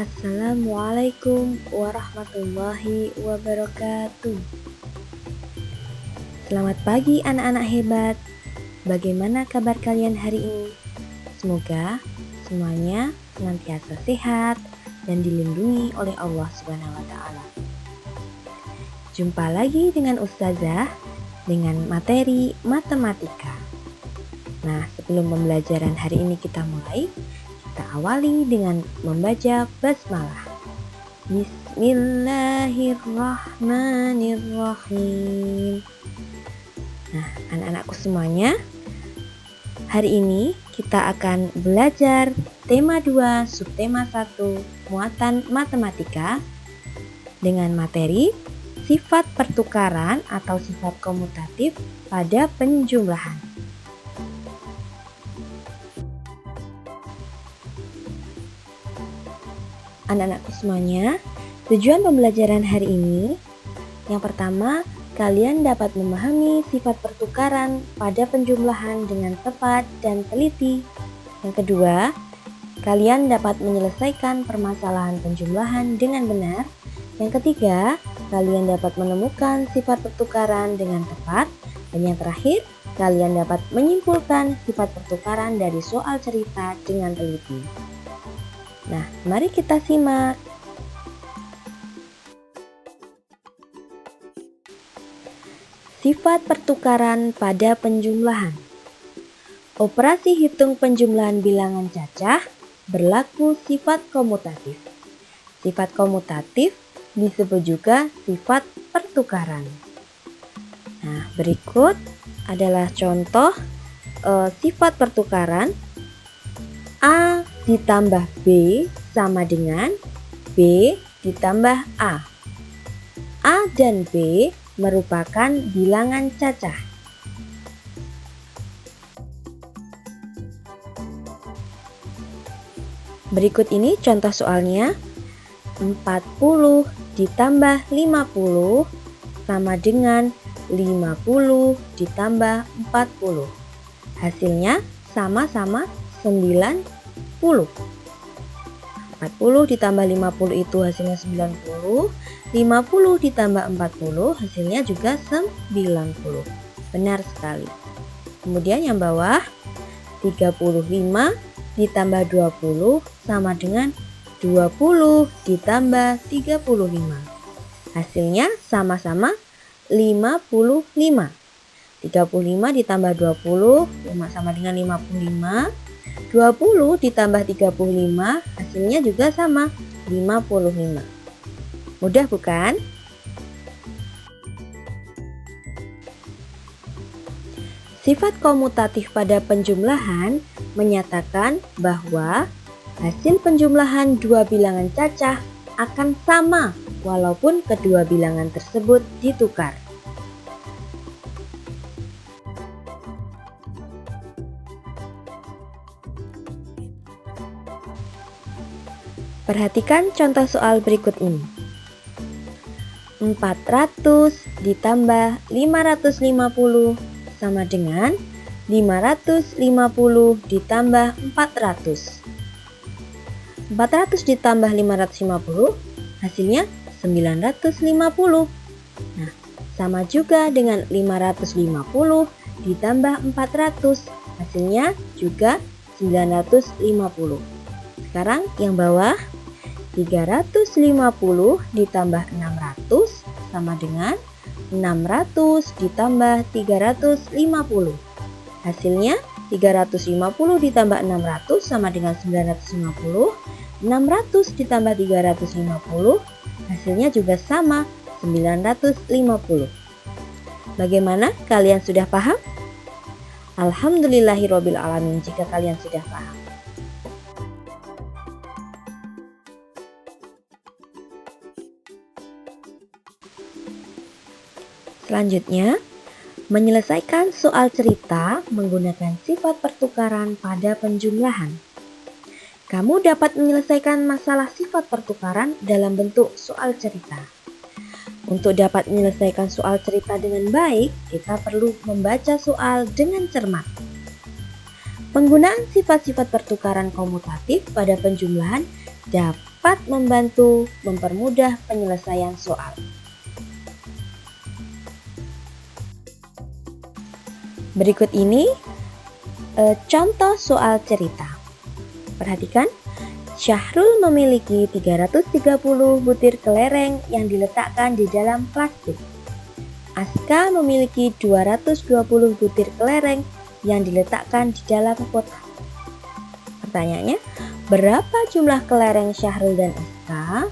Assalamualaikum warahmatullahi wabarakatuh. Selamat pagi anak-anak hebat. Bagaimana kabar kalian hari ini? Semoga semuanya senantiasa sehat dan dilindungi oleh Allah Subhanahu wa taala. Jumpa lagi dengan Ustazah dengan materi matematika. Nah, sebelum pembelajaran hari ini kita mulai, kita awali dengan membaca basmalah. Bismillahirrahmanirrahim. Nah, anak-anakku semuanya, hari ini kita akan belajar tema 2, subtema 1, muatan matematika dengan materi sifat pertukaran atau sifat komutatif pada penjumlahan. Anak-anakku semuanya, tujuan pembelajaran hari ini, yang pertama, kalian dapat memahami sifat pertukaran pada penjumlahan dengan tepat dan teliti. Yang kedua, kalian dapat menyelesaikan permasalahan penjumlahan dengan benar. Yang ketiga, kalian dapat menemukan sifat pertukaran dengan tepat. Dan yang terakhir, kalian dapat menyimpulkan sifat pertukaran dari soal cerita dengan teliti. Nah, mari kita simak. Sifat pertukaran pada penjumlahan. Operasi hitung penjumlahan bilangan cacah berlaku sifat komutatif. Sifat komutatif disebut juga sifat pertukaran. Nah, berikut adalah contoh sifat pertukaran. A ditambah B sama dengan B ditambah A. A dan B merupakan bilangan cacah. Berikut ini contoh soalnya. 40 ditambah 50 sama dengan 50 ditambah 40. Hasilnya sama-sama 90. 40 ditambah 50 itu hasilnya 90. 50 ditambah 40 hasilnya juga 90. Benar sekali. Kemudian yang bawah, 35 ditambah 20 sama dengan 20 ditambah 35. Hasilnya sama-sama 55. 35 ditambah 20 sama dengan 55. 20 ditambah 35 hasilnya juga sama 55. Mudah bukan? Sifat komutatif pada penjumlahan menyatakan bahwa hasil penjumlahan dua bilangan cacah akan sama walaupun kedua bilangan tersebut ditukar. Perhatikan contoh soal berikut ini. 400 ditambah 550 sama dengan 550 ditambah 400. 400 ditambah 550 hasilnya 950. Nah, sama juga dengan 550 ditambah 400 hasilnya juga 950. Sekarang yang bawah, 350 ditambah 600 sama dengan 600 ditambah 350. Hasilnya 350 ditambah 600 sama dengan 950. 600 ditambah 350 hasilnya juga sama 950. Bagaimana? Kalian sudah paham? Alhamdulillahirabbil alamin jika kalian sudah paham. Selanjutnya, menyelesaikan soal cerita menggunakan sifat pertukaran pada penjumlahan. Kamu dapat menyelesaikan masalah sifat pertukaran dalam bentuk soal cerita. Untuk dapat menyelesaikan soal cerita dengan baik, kita perlu membaca soal dengan cermat. Penggunaan sifat-sifat pertukaran komutatif pada penjumlahan dapat dapat membantu mempermudah penyelesaian soal. Berikut ini contoh soal cerita. Perhatikan, Syahrul memiliki 330 butir kelereng yang diletakkan di dalam plastik. Aska memiliki 220 butir kelereng yang diletakkan di dalam kotak. Pertanyaannya, berapa jumlah kelereng Syahrul dan Aska?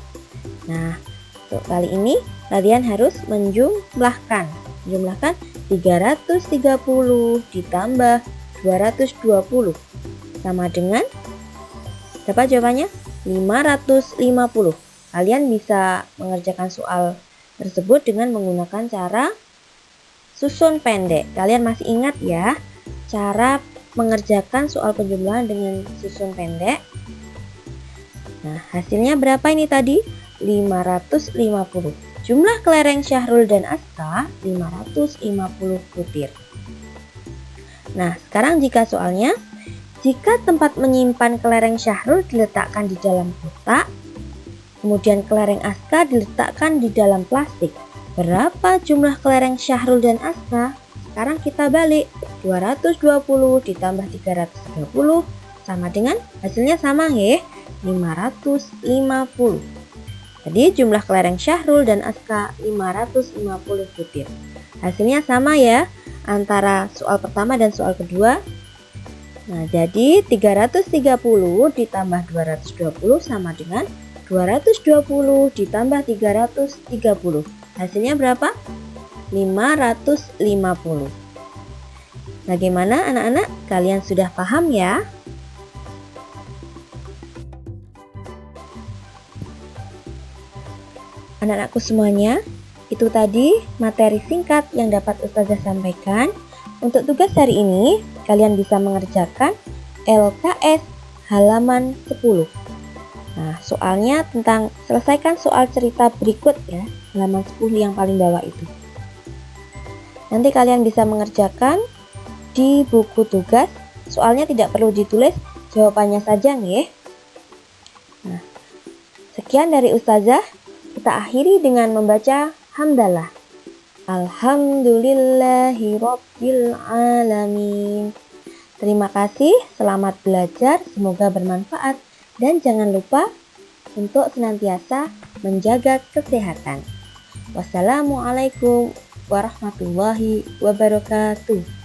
Nah, untuk kali ini kalian harus menjumlahkan. Jumlahkan 330 ditambah 220 sama dengan berapa jawabannya? 550. Kalian bisa mengerjakan soal tersebut dengan menggunakan cara susun pendek. Kalian masih ingat ya cara mengerjakan soal penjumlahan dengan susun pendek? Nah, hasilnya berapa ini tadi? 550. Jumlah kelereng Syahrul dan Aska 550 butir. Nah, sekarang jika soalnya, jika tempat menyimpan kelereng Syahrul diletakkan di dalam kotak, kemudian kelereng Aska diletakkan di dalam plastik, berapa jumlah kelereng Syahrul dan Aska? Sekarang kita balik, 220 ditambah 330 sama dengan, hasilnya sama ya, 550. Jadi jumlah kelereng Syahrul dan Aska 550 butir. Hasilnya sama ya antara soal pertama dan soal kedua. Nah, jadi 330 ditambah 220 sama dengan 220 ditambah 330. Hasilnya berapa? 550. Bagaimana anak-anak? Kalian sudah paham ya? Anak-anakku semuanya, itu tadi materi singkat yang dapat Ustazah sampaikan. Untuk tugas hari ini, kalian bisa mengerjakan LKS halaman 10. Nah, soalnya tentang selesaikan soal cerita berikut ya, halaman 10 yang paling bawah itu. Nanti kalian bisa mengerjakan di buku tugas, soalnya tidak perlu ditulis, jawabannya saja nih. Nah, sekian dari Ustazah, kita akhiri dengan membaca hamdalah. Alhamdulillahirabbil alamin. Terima kasih, selamat belajar, semoga bermanfaat dan jangan lupa untuk senantiasa menjaga kesehatan. Wassalamualaikum warahmatullahi wabarakatuh.